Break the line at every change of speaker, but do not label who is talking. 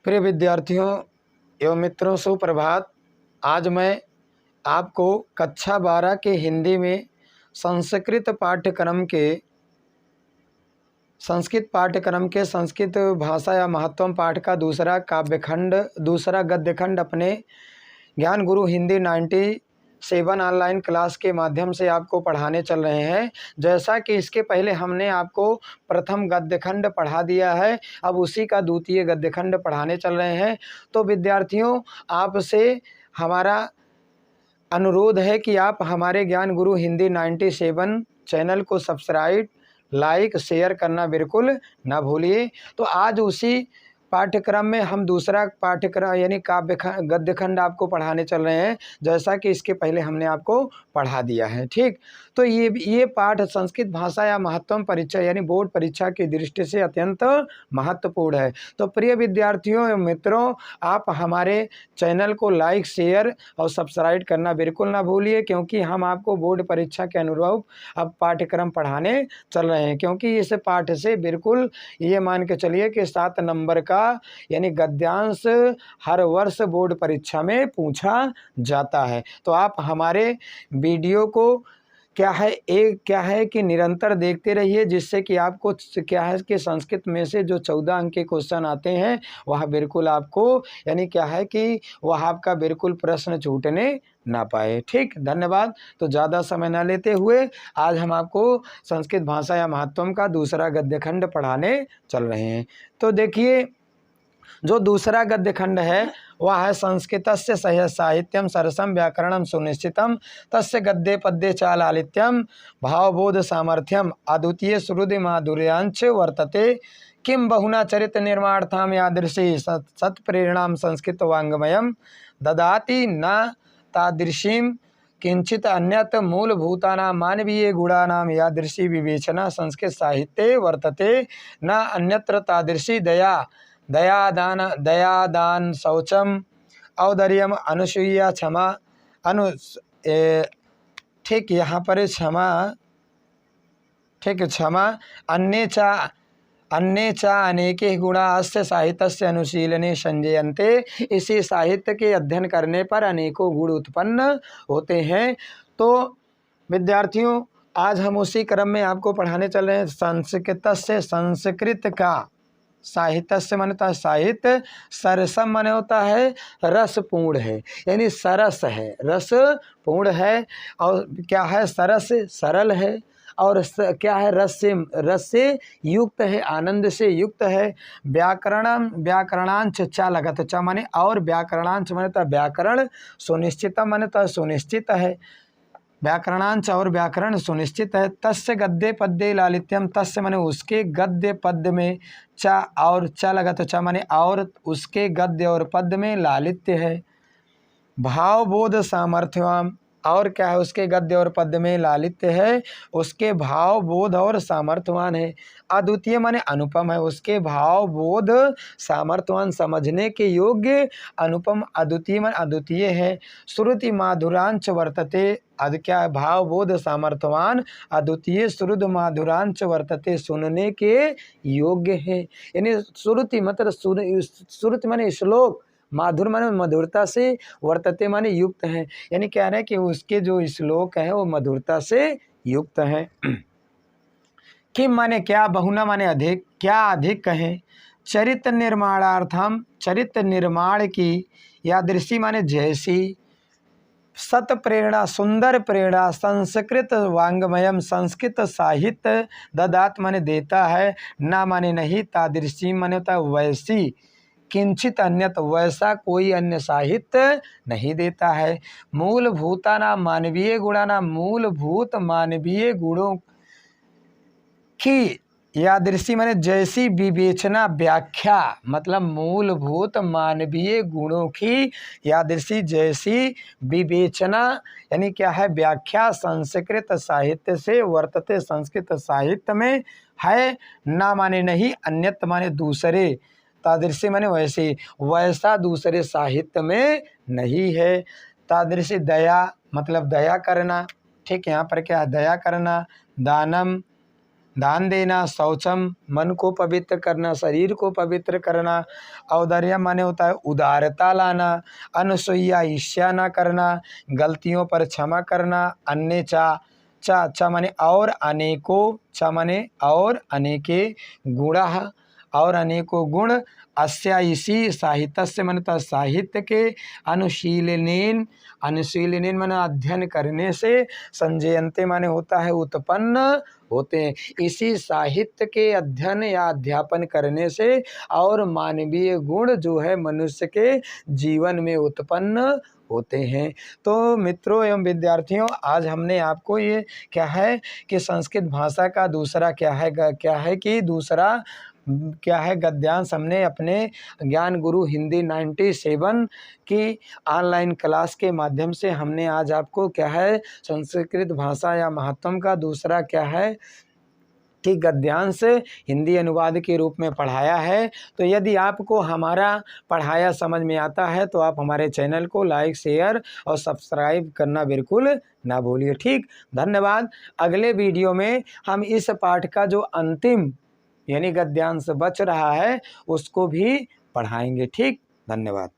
प्रिय विद्यार्थियों एवं मित्रों, सुप्रभात। आज मैं आपको कक्षा 12 के हिंदी में संस्कृत पाठ्यक्रम के संस्कृत भाषा या महत्वम पाठ का दूसरा गद्यखंड अपने ज्ञान गुरु हिंदी 97 ऑनलाइन क्लास के माध्यम से आपको पढ़ाने चल रहे हैं। जैसा कि इसके पहले हमने आपको प्रथम गद्यखंड पढ़ा दिया है, अब उसी का द्वितीय गद्यखंड पढ़ाने चल रहे हैं। तो विद्यार्थियों, आपसे हमारा अनुरोध है कि आप हमारे ज्ञान गुरु हिंदी 97 चैनल को सब्सक्राइब, लाइक, शेयर करना बिल्कुल ना भूलिए। तो आज उसी पाठ्यक्रम में हम दूसरा पाठ्यक्रम यानी गद्यखंड आपको पढ़ाने चल रहे हैं, जैसा कि इसके पहले हमने आपको पढ़ा दिया है। ठीक, तो ये पाठ संस्कृत भाषा या महत्वम परीक्षा यानी बोर्ड परीक्षा की दृष्टि से अत्यंत महत्वपूर्ण है। तो प्रिय विद्यार्थियों एवं मित्रों, आप हमारे चैनल को लाइक, शेयर और सब्सक्राइब करना बिल्कुल ना भूलिए, क्योंकि हम आपको बोर्ड परीक्षा के अनुरूप अब पाठ्यक्रम पढ़ाने चल रहे हैं। क्योंकि इस पाठ से बिल्कुल ये मान के चलिए कि 7 नंबर का यानी गद्यांश हर वर्ष बोर्ड परीक्षा में पूछा जाता है। तो आप हमारे वीडियो को क्या है कि निरंतर देखते रहिए, जिससे कि आपको क्या है कि संस्कृत में से जो 14 अंक के क्वेश्चन आते हैं वह बिल्कुल आपको यानी क्या है कि वह आपका बिल्कुल प्रश्न छूटने ना पाए। ठीक, धन्यवाद। तो ज़्यादा समय ना लेते हुए आज हम आपको संस्कृत भाषा या महत्वम का दूसरा गद्यखंड पढ़ाने चल रहे हैं। तो देखिए, जो दूसरा गद्यखंड है वह है संस्कृतस्य साहित्यम सरसम व्याकरणम सुनिश्चितम तस्य गद्ये पद्ये च लालित्यम भावबोध सामर्थ्यम अद्वितीय श्रुति माधुर्यांच वर्तते किं बहुना चरित निर्माणार्थम यादृशी सत्प्रेरणाम संस्कृत वाङ्मयम ददाति न तादृशीं किंचित अन्यत मूलभूतानां मानवीय गुणानां यादृशी विवेचना संस्कृत साहित्ये वर्तते न अन्यत्र तादृशी दयादान शौचम औदर्यम अनुसूया क्षमा ठीक, यहाँ पर क्षमा अन्ये च अनेके गुणा अस्य साहित्यस्य अनुशीलने संजयन्ते। इसी साहित्य के अध्ययन करने पर अनेकों गुण उत्पन्न होते हैं। तो विद्यार्थियों, आज हम उसी क्रम में आपको पढ़ाने चल रहे हैं संस्कृतस्य संस्कृत का साहित्य से मन होता है साहित्य, सरसम मन होता है रसपूर्ण है, यानी सरस है, रस पूर्ण है। और क्या है, सरस सरल है, और क्या है, रस से युक्त है, आनंद से युक्त है। व्याकरणांश चा लगत, चा माने और, व्याकरणांश माने तो व्याकरण, सुनिश्चित माने तो सुनिश्चित है, व्याकरणांश और व्याकरण सुनिश्चित है। तस्य गद्य पद्य लालित्यम, तस्य माने उसके, गद्य पद्य में चा और चा लगा तो चा माने और, उसके गद्य और पद्य में लालित्य है। भावबोध सामर्थ्यम, और क्या है, उसके गद्य और पद्य में लालित्य है, उसके भाव बोध और सामर्थ्यवान है। अद्वितीय माने अनुपम है, उसके भाव बोध सामर्थ्यवान समझने के योग्य, अनुपम अद्वितीय माने अद्वितीय है। श्रुति माधुरांच वर्तते, क्या है, भाव बोध सामर्थ्यवान अद्वितीय, श्रुति माधुरांच वर्तते सुनने के योग्य है। यानी श्रुति मतलब श्रुति माने श्लोक, माधुर माने मधुरता से, वर्तते माने युक्त है, यानी क्या है कि उसके जो श्लोक है वो मधुरता से युक्त है। किम माने क्या, बहुना माने अधिक, क्या अधिक कहें। चरित्र निर्माणार्थम, चरित्र निर्माण की, यादृशी माने जैसी, सत प्रेरणा सुंदर प्रेरणा, संस्कृत वाङ्मयम संस्कृत साहित्य, ददात माने देता है, ना माने नहीं, तादृशी माने होता वैसी, किंचित अन्यत वैसा कोई अन्य साहित्य नहीं देता है। मूलभूतानां मानवीय गुणानां, मूलभूत मानवीय गुणों की, यादृशी माने जैसी, विवेचना व्याख्या मतलब मूलभूत मानवीय गुणों की यादृशी जैसी विवेचना यानी क्या है, व्याख्या संस्कृत साहित्य से वर्तते, संस्कृत साहित्य में है। ना माने नहीं, अन्यत माने दूसरे, तादृशी माने वैसे, वैसा दूसरे साहित्य में नहीं है। तादृशी दया मतलब दया करना, ठीक, यहाँ पर क्या है, दया करना। दानम दान देना, शौचम मन को पवित्र करना, शरीर को पवित्र करना, औदार्य माने होता है उदारता लाना, अनसूया ईर्ष्या ना करना, गलतियों पर क्षमा करना, अन्य चा चा माने और अनेकों, चा माने और अनेके गुणः और अनेकों गुण, अस्या इसी साहित्यस्य मनता साहित्य के, अनुशीलनेन अनुशीलनेन माने अध्ययन करने से, संजयंते माने होता है उत्पन्न होते हैं, इसी साहित्य के अध्ययन या अध्यापन करने से और मानवीय गुण जो है मनुष्य के जीवन में उत्पन्न होते हैं। तो मित्रों एवं विद्यार्थियों, आज हमने आपको ये क्या है कि संस्कृत भाषा का दूसरा क्या है गद्यांश हमने अपने ज्ञान गुरु हिंदी 97 की ऑनलाइन क्लास के माध्यम से हमने आज आपको क्या है संस्कृत भाषा या महत्वम का दूसरा क्या है कि गद्यांश हिंदी अनुवाद के रूप में पढ़ाया है। तो यदि आपको हमारा पढ़ाया समझ में आता है तो आप हमारे चैनल को लाइक, शेयर और सब्सक्राइब करना बिल्कुल ना भूलिए। ठीक, धन्यवाद। अगले वीडियो में हम इस पाठ का जो अंतिम यानी गद्यांश बच रहा है उसको भी पढ़ाएंगे। ठीक, धन्यवाद।